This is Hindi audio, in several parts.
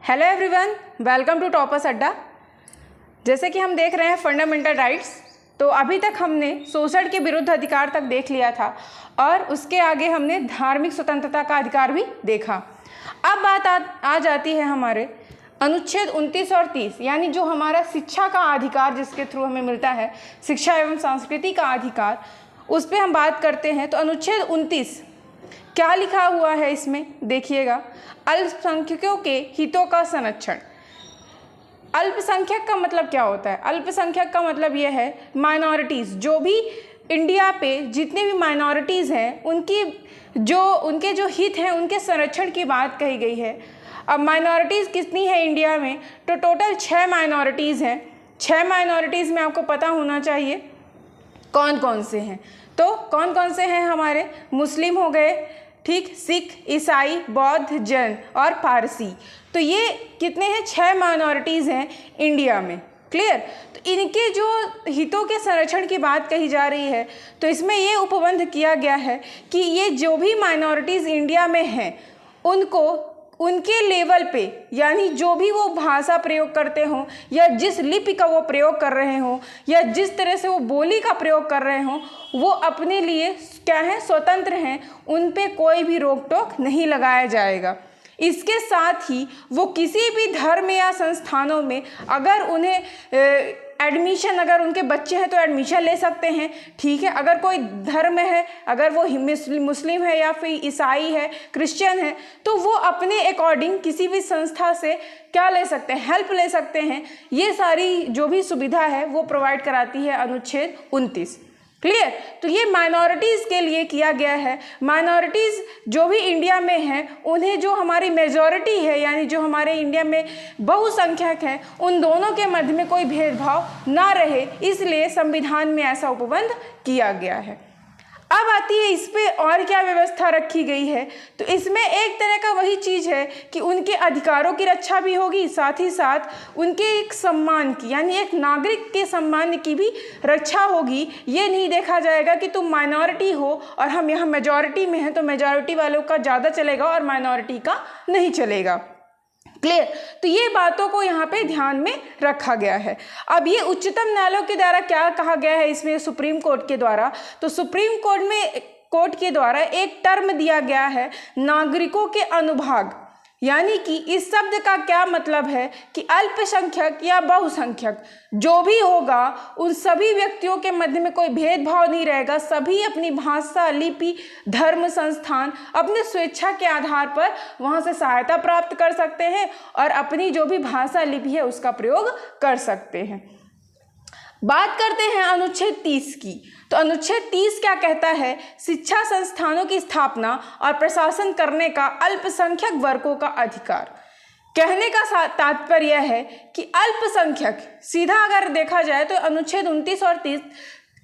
Hello everyone, welcome to Toppers Adda. जैसे कि हम देख रहे हैं फंडामेंटल राइट्स, तो अभी तक हमने शोषण के विरुद्ध अधिकार तक देख लिया था और उसके आगे हमने धार्मिक स्वतंत्रता का अधिकार भी देखा। अब बात आ जाती है हमारे अनुच्छेद 29 और 30, यानी जो हमारा शिक्षा का अधिकार जिसके थ्रू हमें मिलता है, शिक्षा एवं संस्कृति का अधिकार, उस पर हम बात करते हैं। तो अनुच्छेद 29 क्या लिखा हुआ है इसमें देखिएगा, अल्पसंख्यकों के हितों का संरक्षण। अल्पसंख्यक का मतलब क्या होता है? अल्पसंख्यक का मतलब यह है माइनॉरिटीज़, जो भी इंडिया पे जितने भी माइनॉरिटीज़ हैं उनके जो हित हैं उनके संरक्षण की बात कही गई है। अब माइनॉरिटीज़ कितनी है इंडिया में? तो टोटल 6 माइनॉरिटीज़ हैं। 6 माइनॉरिटीज़ में आपको पता होना चाहिए कौन कौन से हैं। तो कौन कौन से हैं हमारे? मुस्लिम हो गए, ठीक, सिख, ईसाई, बौद्ध, जैन और पारसी। तो ये कितने हैं? 6 माइनॉरिटीज़ हैं इंडिया में। क्लियर? तो इनके जो हितों के संरक्षण की बात कही जा रही है, तो इसमें ये उपबंध किया गया है कि ये जो भी माइनॉरिटीज़ इंडिया में हैं उनको उनके लेवल पे, यानी जो भी वो भाषा प्रयोग करते हों या जिस लिपि का वो प्रयोग कर रहे हों या जिस तरह से वो बोली का प्रयोग कर रहे हों, वो अपने लिए क्या है? स्वतंत्र हैं। उन पे कोई भी रोक टोक नहीं लगाया जाएगा। इसके साथ ही वो किसी भी धर्म या संस्थानों में अगर उन्हें एडमिशन, अगर उनके बच्चे हैं तो एडमिशन ले सकते हैं, ठीक है। अगर कोई धर्म है, अगर वो मुस्लिम है या फिर ईसाई है, क्रिश्चियन है, तो वो अपने अकॉर्डिंग किसी भी संस्था से क्या ले सकते हैं? हेल्प ले सकते हैं। ये सारी जो भी सुविधा है वो प्रोवाइड कराती है अनुच्छेद 29। क्लियर? तो ये माइनॉरिटीज़ के लिए किया गया है। माइनॉरिटीज़ जो भी इंडिया में हैं उन्हें जो हमारी मेजॉरिटी है, यानी जो हमारे इंडिया में बहुसंख्यक हैं, उन दोनों के मध्य में कोई भेदभाव ना रहे, इसलिए संविधान में ऐसा उपबंध किया गया है। अब आती है इस पे और क्या व्यवस्था रखी गई है। तो इसमें एक तरह का वही चीज़ है कि उनके अधिकारों की रक्षा भी होगी, साथ ही साथ उनके एक सम्मान की, यानी एक नागरिक के सम्मान की भी रक्षा होगी। ये नहीं देखा जाएगा कि तुम माइनॉरिटी हो और हम यहाँ मेजॉरिटी में हैं तो मेजॉरिटी वालों का ज़्यादा चलेगा और माइनॉरिटी का नहीं चलेगा। क्लियर? तो ये बातों को यहाँ पे ध्यान में रखा गया है। अब ये उच्चतम न्यायालय के द्वारा क्या कहा गया है इसमें, सुप्रीम कोर्ट के द्वारा, तो सुप्रीम कोर्ट के द्वारा एक टर्म दिया गया है नागरिकों के अनुभाग। यानी कि इस शब्द का क्या मतलब है कि अल्पसंख्यक या बहुसंख्यक जो भी होगा उन सभी व्यक्तियों के मध्य में कोई भेदभाव नहीं रहेगा। सभी अपनी भाषा, लिपि, धर्म, संस्थान अपने स्वेच्छा के आधार पर वहाँ से सहायता प्राप्त कर सकते हैं और अपनी जो भी भाषा, लिपि है उसका प्रयोग कर सकते हैं। बात करते हैं अनुच्छेद 30 की। तो अनुच्छेद 30 क्या कहता है? शिक्षा संस्थानों की स्थापना और प्रशासन करने का अल्पसंख्यक वर्गों का अधिकार। कहने का तात्पर्य है कि अल्पसंख्यक, सीधा अगर देखा जाए तो अनुच्छेद 29 और 30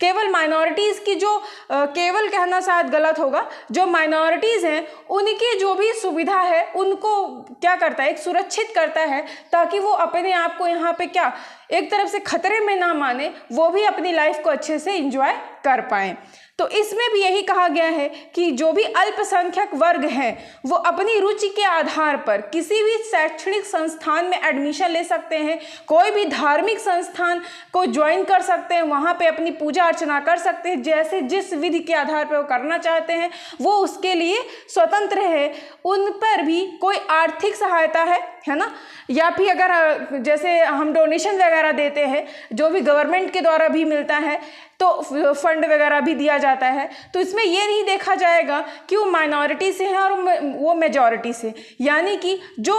केवल माइनॉरिटीज़ की जो केवल कहना शायद गलत होगा, जो माइनॉरिटीज़ हैं उनकी जो भी सुविधा है उनको क्या करता है? एक सुरक्षित करता है, ताकि वो अपने आप को यहाँ पे क्या एक तरफ से खतरे में ना माने, वो भी अपनी लाइफ को अच्छे से एंजॉय कर पाएँ। तो इसमें भी यही कहा गया है कि जो भी अल्पसंख्यक वर्ग हैं वो अपनी रुचि के आधार पर किसी भी शैक्षणिक संस्थान में एडमिशन ले सकते हैं, कोई भी धार्मिक संस्थान को ज्वाइन कर सकते हैं, वहाँ पे अपनी पूजा अर्चना कर सकते हैं, जैसे जिस विधि के आधार पर वो करना चाहते हैं वो उसके लिए स्वतंत्र है। उन पर भी कोई आर्थिक सहायता है ना, या फिर अगर जैसे हम डोनेशन वगैरह देते हैं जो भी गवर्नमेंट के द्वारा भी मिलता है, तो फंड वगैरह भी दिया जाता है, तो इसमें ये नहीं देखा जाएगा कि वो माइनॉरिटी से हैं और वो मेजॉरिटी से, यानी कि जो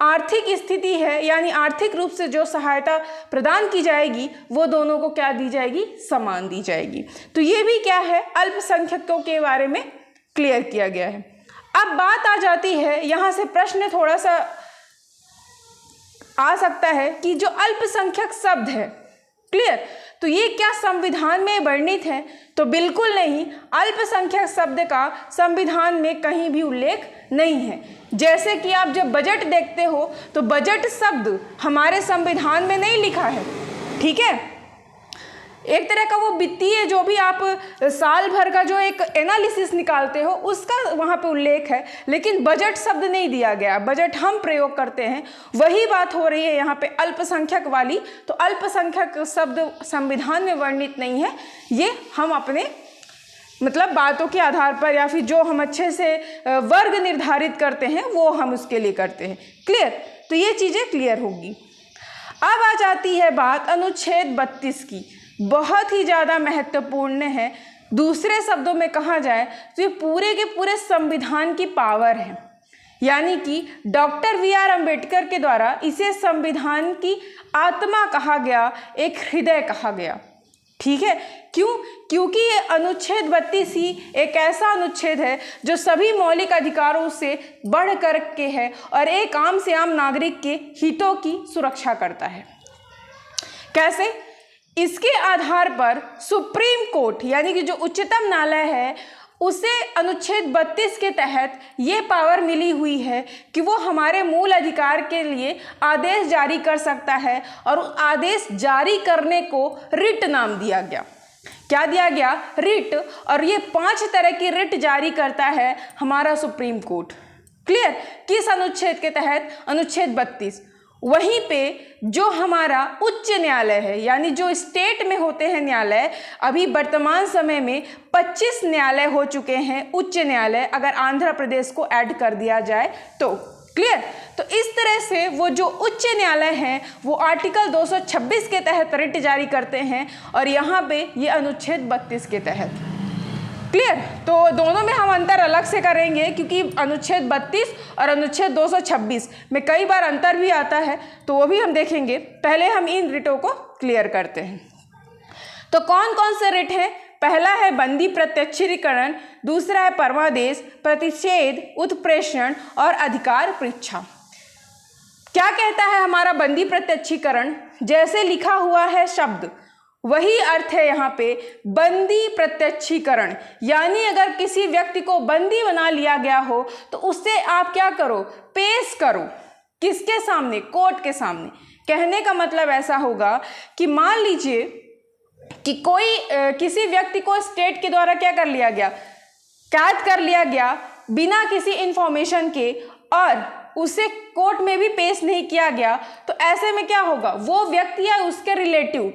आर्थिक स्थिति है, यानी आर्थिक रूप से जो सहायता प्रदान की जाएगी वो दोनों को क्या दी जाएगी? समान दी जाएगी। तो ये भी क्या है? अल्पसंख्यकों के बारे में क्लियर किया गया है। अब बात आ जाती है, यहाँ से प्रश्न थोड़ा सा आ सकता है कि जो अल्पसंख्यक शब्द है, क्लियर, तो ये क्या संविधान में वर्णित है? तो बिल्कुल नहीं। अल्पसंख्यक शब्द का संविधान में कहीं भी उल्लेख नहीं है। जैसे कि आप जब बजट देखते हो तो बजट शब्द हमारे संविधान में नहीं लिखा है, ठीक है। एक तरह का वो वित्तीय जो भी आप साल भर का जो एक एनालिसिस निकालते हो उसका वहाँ पे उल्लेख है, लेकिन बजट शब्द नहीं दिया गया। बजट हम प्रयोग करते हैं, वही बात हो रही है यहाँ पे अल्पसंख्यक वाली। तो अल्पसंख्यक शब्द संविधान में वर्णित नहीं है, ये हम अपने मतलब बातों के आधार पर या फिर जो हम अच्छे से वर्ग निर्धारित करते हैं वो हम उसके लिए करते हैं। क्लियर? तो ये चीज़ें क्लियर होगी। अब आ जाती है बात अनुच्छेद 32 की, बहुत ही ज़्यादा महत्वपूर्ण है। दूसरे शब्दों में कहा जाए तो ये पूरे के पूरे संविधान की पावर है, यानी कि डॉक्टर वी.आर. अम्बेडकर के द्वारा इसे संविधान की आत्मा कहा गया, एक हृदय कहा गया। ठीक है, क्यों? क्योंकि ये अनुच्छेद 32 ही एक ऐसा अनुच्छेद है जो सभी मौलिक अधिकारों से बढ़ कर के है और एक आम से आम नागरिक के हितों की सुरक्षा करता है। कैसे? इसके आधार पर सुप्रीम कोर्ट यानी कि जो उच्चतम न्यायालय है उसे अनुच्छेद 32 के तहत ये पावर मिली हुई है कि वो हमारे मूल अधिकार के लिए आदेश जारी कर सकता है, और उस आदेश जारी करने को रिट नाम दिया गया। क्या दिया गया? रिट। और ये 5 तरह की रिट जारी करता है हमारा सुप्रीम कोर्ट। क्लियर? किस अनुच्छेद के तहत? अनुच्छेद 32। वहीं पे जो हमारा उच्च न्यायालय है, यानी जो स्टेट में होते हैं न्यायालय, अभी वर्तमान समय में 25 न्यायालय हो चुके हैं उच्च न्यायालय, अगर आंध्र प्रदेश को ऐड कर दिया जाए तो। क्लियर? तो इस तरह से वो जो उच्च न्यायालय हैं वो आर्टिकल 226 के तहत रिट जारी करते हैं, और यहाँ पे ये अनुच्छेद 32 के तहत। क्लियर? तो दोनों में हम अंतर अलग से करेंगे, क्योंकि अनुच्छेद 32 और अनुच्छेद 226 में कई बार अंतर भी आता है, तो वो भी हम देखेंगे। पहले हम इन रिटों को क्लियर करते हैं। तो कौन कौन से रिट हैं? पहला है बंदी प्रत्यक्षीकरण, दूसरा है परमादेश, प्रतिषेध, उत्प्रेषण और अधिकार परीक्षा। क्या कहता है हमारा बंदी प्रत्यक्षीकरण? जैसे लिखा हुआ है शब्द वही अर्थ है यहाँ पे बंदी प्रत्यक्षीकरण, यानी अगर किसी व्यक्ति को बंदी बना लिया गया हो तो उससे आप क्या करो? पेश करो। किसके सामने? कोर्ट के सामने। कहने का मतलब ऐसा होगा कि मान लीजिए कि कोई किसी व्यक्ति को स्टेट के द्वारा क्या कर लिया गया? कैद कर लिया गया बिना किसी इंफॉर्मेशन के, और उसे कोर्ट में भी पेश नहीं किया गया, तो ऐसे में क्या होगा? वो व्यक्ति या उसके रिलेटिव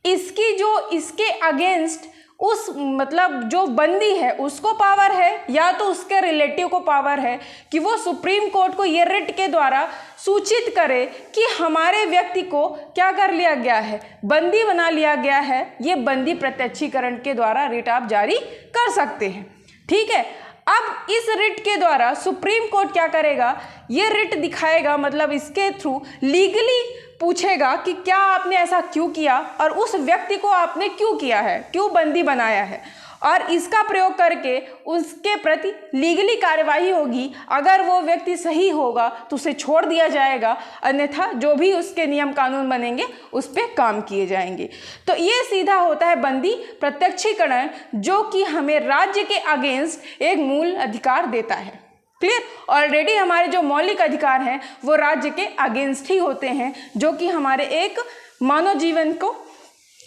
इसके अगेंस्ट उस मतलब जो बंदी है उसको पावर है, या तो उसके रिलेटिव को पावर है कि वो सुप्रीम कोर्ट को ये रिट के द्वारा सूचित करे कि हमारे व्यक्ति को क्या कर लिया गया है? बंदी बना लिया गया है। ये बंदी प्रत्यक्षीकरण के द्वारा रिट आप जारी कर सकते हैं। ठीक है, अब इस रिट के द्वारा सुप्रीम कोर्ट क्या करेगा? ये रिट दिखाएगा, मतलब इसके थ्रू लीगली पूछेगा कि क्या आपने ऐसा क्यों किया, और उस व्यक्ति को आपने क्यों किया है, क्यों बंदी बनाया है, और इसका प्रयोग करके उसके प्रति लीगली कार्यवाही होगी। अगर वो व्यक्ति सही होगा तो उसे छोड़ दिया जाएगा, अन्यथा जो भी उसके नियम कानून बनेंगे उस पर काम किए जाएंगे। तो ये सीधा होता है बंदी प्रत्यक्षीकरण, जो कि हमें राज्य के अगेंस्ट एक मूल अधिकार देता है। क्लियर? ऑलरेडी हमारे जो मौलिक अधिकार हैं वो राज्य के अगेंस्ट ही होते हैं, जो कि हमारे एक मानव जीवन को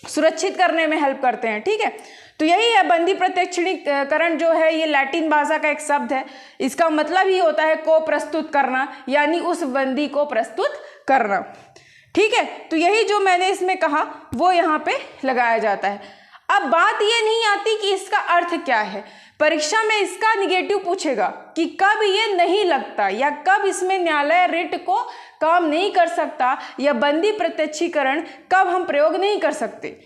सुरक्षित करने में हेल्प करते हैं। ठीक है, तो यही है बंदी प्रत्यक्षीकरण जो है, ये लैटिन भाषा का एक शब्द है। इसका मतलब ही होता है को प्रस्तुत करना, यानी उस बंदी को प्रस्तुत करना। ठीक है, तो यही जो मैंने इसमें कहा वो यहाँ पे लगाया जाता है। अब बात ये नहीं आती कि इसका अर्थ क्या है। परीक्षा में इसका निगेटिव पूछेगा कि कब ये नहीं लगता, या कब इसमें न्यायालय रिट को काम नहीं कर सकता, या बंदी प्रत्यक्षीकरण कब हम प्रयोग नहीं कर सकते।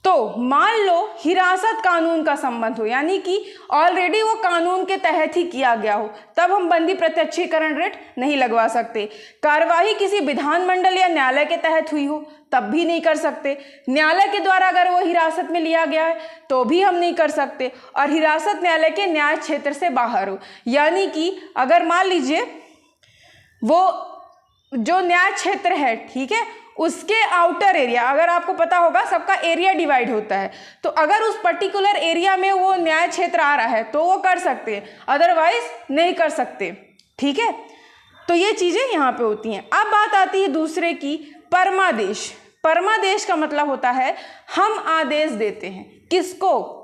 तो मान लो हिरासत कानून का संबंध हो, यानी कि ऑलरेडी वो कानून के तहत ही किया गया हो, तब हम बंदी प्रत्यक्षीकरण रिट नहीं लगवा सकते। कार्यवाही किसी विधानमंडल या न्यायालय के तहत हुई हो तब भी नहीं कर सकते। न्यायालय के द्वारा अगर वो हिरासत में लिया गया है तो भी हम नहीं कर सकते, और हिरासत न्यायालय के न्याय क्षेत्र से बाहर हो, यानी कि अगर मान लीजिए वो जो न्याय क्षेत्र है, ठीक है, उसके आउटर एरिया, अगर आपको पता होगा सबका एरिया डिवाइड होता है, तो अगर उस पर्टिकुलर एरिया में वो न्याय क्षेत्र आ रहा है तो वो कर सकते हैं, अदरवाइज नहीं कर सकते। ठीक है, तो ये चीज़ें यहाँ पे होती हैं। अब बात आती है दूसरे की, परमादेश। परमादेश का मतलब होता है हम आदेश देते हैं। किसको?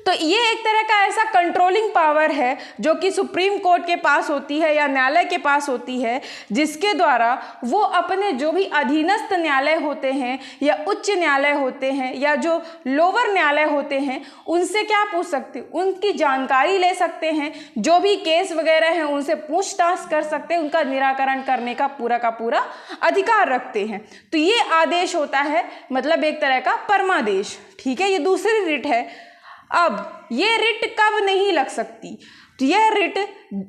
तो ये एक तरह का ऐसा कंट्रोलिंग पावर है जो कि सुप्रीम कोर्ट के पास होती है या न्यायालय के पास होती है, जिसके द्वारा वो अपने जो भी अधीनस्थ न्यायालय होते हैं या उच्च न्यायालय होते हैं या जो लोअर न्यायालय होते हैं उनसे क्या पूछ सकते हैं, उनकी जानकारी ले सकते हैं, जो भी केस वगैरह हैं उनसे पूछताछ कर सकते हैं, उनका निराकरण करने का पूरा अधिकार रखते हैं। तो ये आदेश होता है, मतलब एक तरह का परमादेश। ठीक है, ये दूसरी रिट है। अब ये रिट कब नहीं लग सकती? तो यह रिट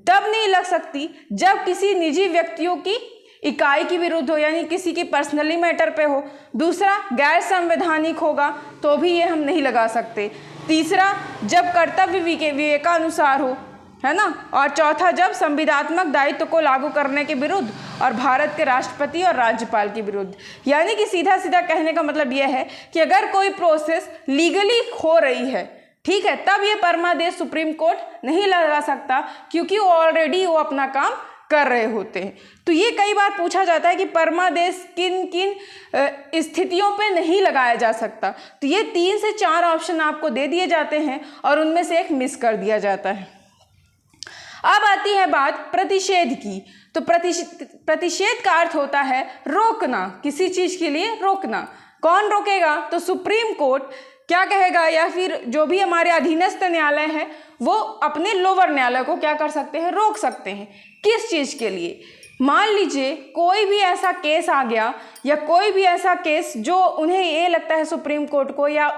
तब नहीं लग सकती जब किसी निजी व्यक्तियों की इकाई के विरुद्ध हो, यानी किसी की पर्सनली मैटर पे हो। दूसरा, गैर संवैधानिक होगा तो भी ये हम नहीं लगा सकते। तीसरा, जब कर्तव्य विवेकानुसार हो, है ना। और चौथा, जब संविधात्मक दायित्व को लागू करने के विरुद्ध और भारत के राष्ट्रपति और राज्यपाल के विरुद्ध। यानी कि सीधा सीधा कहने का मतलब यह है कि अगर कोई प्रोसेस लीगली हो रही है, ठीक है, तब ये परमादेश सुप्रीम कोर्ट नहीं लगा सकता, क्योंकि वो ऑलरेडी वो अपना काम कर रहे होते हैं। तो ये कई बार पूछा जाता है कि परमादेश किन किन स्थितियों पे नहीं लगाया जा सकता। तो ये 3 से 4 ऑप्शन आपको दे दिए जाते हैं और उनमें से एक मिस कर दिया जाता है। अब आती है बात प्रतिषेध की। तो प्रतिषेध का अर्थ होता है रोकना, किसी चीज के लिए रोकना। कौन रोकेगा? तो सुप्रीम कोर्ट क्या कहेगा, या फिर जो भी हमारे अधीनस्थ न्यायालय हैं वो अपने लोअर न्यायालय को क्या कर सकते हैं, रोक सकते हैं। किस चीज के लिए? मान लीजिए कोई भी ऐसा केस आ गया, या कोई भी ऐसा केस जो उन्हें ये लगता है सुप्रीम कोर्ट को या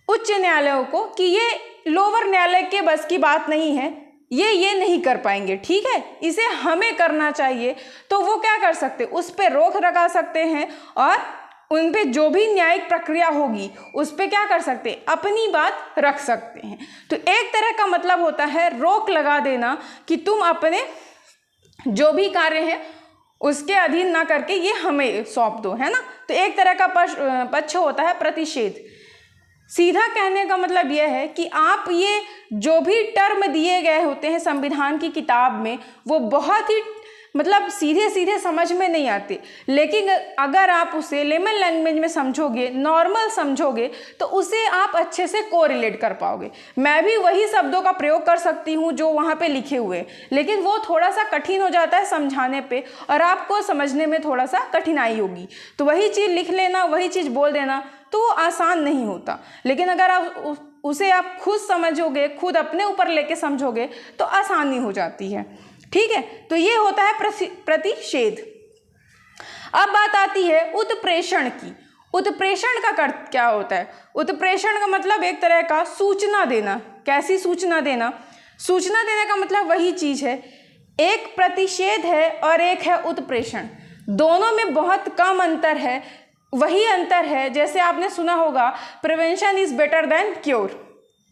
उच्च न्यायालयों को कि ये लोअर न्यायालय के बस की बात नहीं है, ये नहीं कर पाएंगे, ठीक है, इसे हमें करना चाहिए। तो वो क्या कर सकते, उस पर रोक लगा सकते हैं और उन पे जो भी न्यायिक प्रक्रिया होगी उस पे क्या कर सकते हैं, अपनी बात रख सकते हैं। तो एक तरह का मतलब होता है रोक लगा देना कि तुम अपने जो भी कार्य है उसके अधीन ना करके ये हमें सौंप दो, है ना। तो एक तरह का पक्ष होता है प्रतिषेध। सीधा कहने का मतलब यह है कि आप ये जो भी टर्म दिए गए होते हैं संविधान की किताब में वो बहुत ही मतलब सीधे सीधे समझ में नहीं आते, लेकिन अगर आप उसे लेमन लैंग्वेज में समझोगे, नॉर्मल समझोगे, तो उसे आप अच्छे से कोरिलेट कर पाओगे। मैं भी वही शब्दों का प्रयोग कर सकती हूँ जो वहाँ पे लिखे हुए, लेकिन वो थोड़ा सा कठिन हो जाता है समझाने पे और आपको समझने में थोड़ा सा कठिनाई होगी। तो वही चीज़ लिख लेना, वही चीज़ बोल देना तो वो आसान नहीं होता, लेकिन अगर आप उसे आप खुद समझोगे, खुद अपने ऊपर लेके समझोगे तो आसानी हो जाती है। ठीक है, तो ये होता है प्रतिषेध। अब बात आती है उत्प्रेषण की। उत्प्रेषण का क्या होता है? उत्प्रेषण का मतलब एक तरह का सूचना देना। कैसी सूचना देना? सूचना देने का मतलब वही चीज है, एक प्रतिषेध है और एक है उत्प्रेषण। दोनों में बहुत कम अंतर है। वही अंतर है जैसे आपने सुना होगा prevention is better than cure.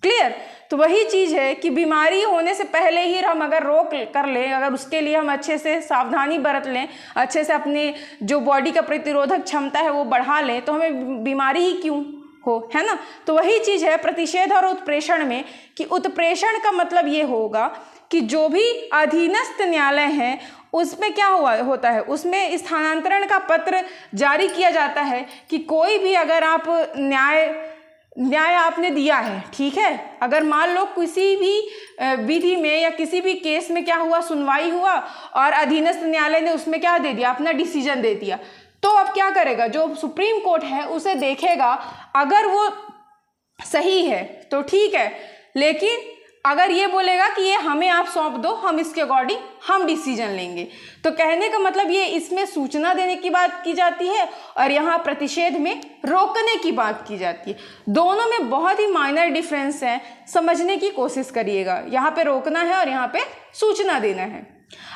Clear? तो वही चीज़ है कि बीमारी होने से पहले ही हम अगर रोक कर लें, अगर उसके लिए हम अच्छे से सावधानी बरत लें, अच्छे से अपने जो बॉडी का प्रतिरोधक क्षमता है वो बढ़ा लें, तो हमें बीमारी ही क्यों हो, है ना। तो वही चीज़ है प्रतिषेध और उत्प्रेषण में कि उत्प्रेषण का मतलब ये होगा कि जो भी अधीनस्थ न्यायालय हैं उसमें क्या होता है, उसमें स्थानांतरण का पत्र जारी किया जाता है कि कोई भी अगर आप न्याय आपने दिया है, ठीक है, अगर मान लो किसी भी विधि में या किसी भी केस में क्या हुआ, सुनवाई हुआ और अधीनस्थ न्यायालय ने उसमें क्या दे दिया, अपना डिसीजन दे दिया, तो अब क्या करेगा, जो सुप्रीम कोर्ट है उसे देखेगा, अगर वो सही है तो ठीक है, लेकिन अगर ये बोलेगा कि ये हमें आप सौंप दो, हम इसके अकॉर्डिंग हम डिसीजन लेंगे। तो कहने का मतलब ये इसमें सूचना देने की बात की जाती है और यहाँ प्रतिषेध में रोकने की बात की जाती है। दोनों में बहुत ही माइनर डिफरेंस है, समझने की कोशिश करिएगा। यहाँ पे रोकना है और यहाँ पे सूचना देना है।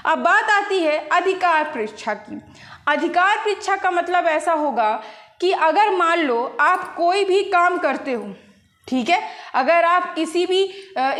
अब बात आती है अधिकार परीक्षा की। अधिकार परीक्षा का मतलब ऐसा होगा कि अगर मान लो आप कोई भी काम करते हो, ठीक है, अगर आप किसी भी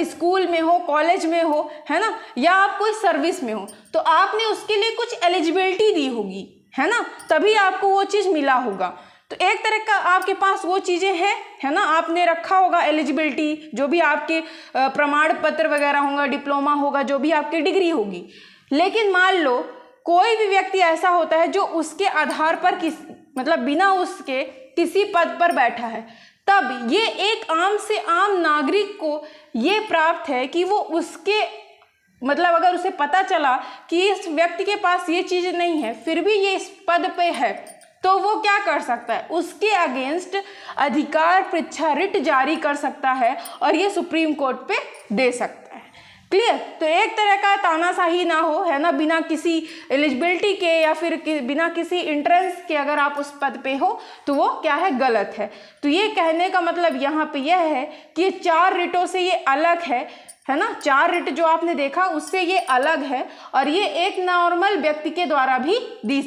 स्कूल में हो, कॉलेज में हो, है ना, या आप कोई सर्विस में हो, तो आपने उसके लिए कुछ एलिजिबिलिटी दी होगी, है ना, तभी आपको वो चीज़ मिला होगा। तो एक तरह का आपके पास वो चीज़ें हैं, है ना, आपने रखा होगा एलिजिबिलिटी, जो भी आपके प्रमाण पत्र वगैरह होगा, डिप्लोमा होगा, जो भी आपकी डिग्री होगी। लेकिन मान लो कोई भी व्यक्ति ऐसा होता है जो उसके आधार पर मतलब बिना उसके किसी पद पर बैठा है, तब ये एक आम से आम नागरिक को ये प्राप्त है कि वो उसके मतलब अगर उसे पता चला कि इस व्यक्ति के पास ये चीज़ नहीं है फिर भी ये इस पद पे है, तो वो क्या कर सकता है, उसके अगेंस्ट अधिकार परीक्षा रिट जारी कर सकता है और ये सुप्रीम कोर्ट पे दे सकता है। क्लियर? तो एक तरह का तानाशाही ना हो, है ना, बिना किसी एलिजिबिलिटी के या फिर बिना किसी एंट्रेंस के अगर आप उस पद पे हो तो वो क्या है, गलत है। तो ये कहने का मतलब यहाँ पे यह है कि ये 4 रिटों से ये अलग है ना, 4 रिट जो आपने देखा उससे ये अलग है और ये एक नॉर्मल व्यक्ति के द्वारा भी दी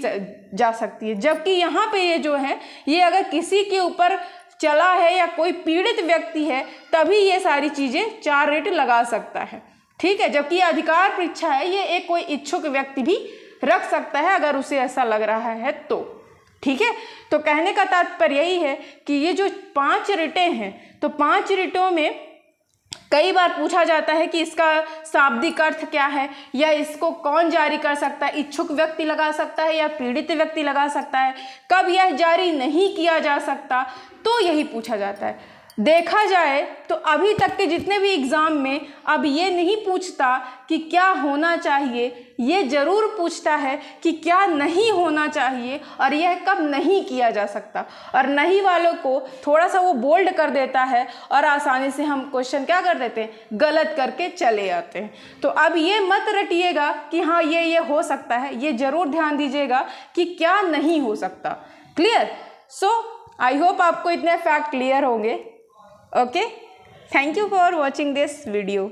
जा सकती है। जबकि यहाँ पे ये जो है ये अगर किसी के ऊपर चला है या कोई पीड़ित व्यक्ति है तभी ये सारी चीज़ें 4 रिट लगा सकता है। ठीक है, जबकि अधिकार परीक्षा है ये एक कोई इच्छुक व्यक्ति भी रख सकता है अगर उसे ऐसा लग रहा है तो। ठीक है, तो कहने का तात्पर्य यही है कि ये जो 5 रिटें हैं तो 5 रिटों में कई बार पूछा जाता है कि इसका शाब्दिक अर्थ क्या है या इसको कौन जारी कर सकता है, इच्छुक व्यक्ति लगा सकता है या पीड़ित व्यक्ति लगा सकता है, कब यह जारी नहीं किया जा सकता, तो यही पूछा जाता है। देखा जाए तो अभी तक के जितने भी एग्ज़ाम में अब ये नहीं पूछता कि क्या होना चाहिए, ये ज़रूर पूछता है कि क्या नहीं होना चाहिए और यह कब नहीं किया जा सकता, और नहीं वालों को थोड़ा सा वो बोल्ड कर देता है और आसानी से हम क्वेश्चन क्या कर देते हैं, गलत करके चले आते हैं। तो अब ये मत रटिएगा कि हाँ ये हो सकता है, ये ज़रूर ध्यान दीजिएगा कि क्या नहीं हो सकता। क्लियर? सो आई होप आपको इतने फैक्ट क्लियर होंगे। Okay, thank you for watching this video.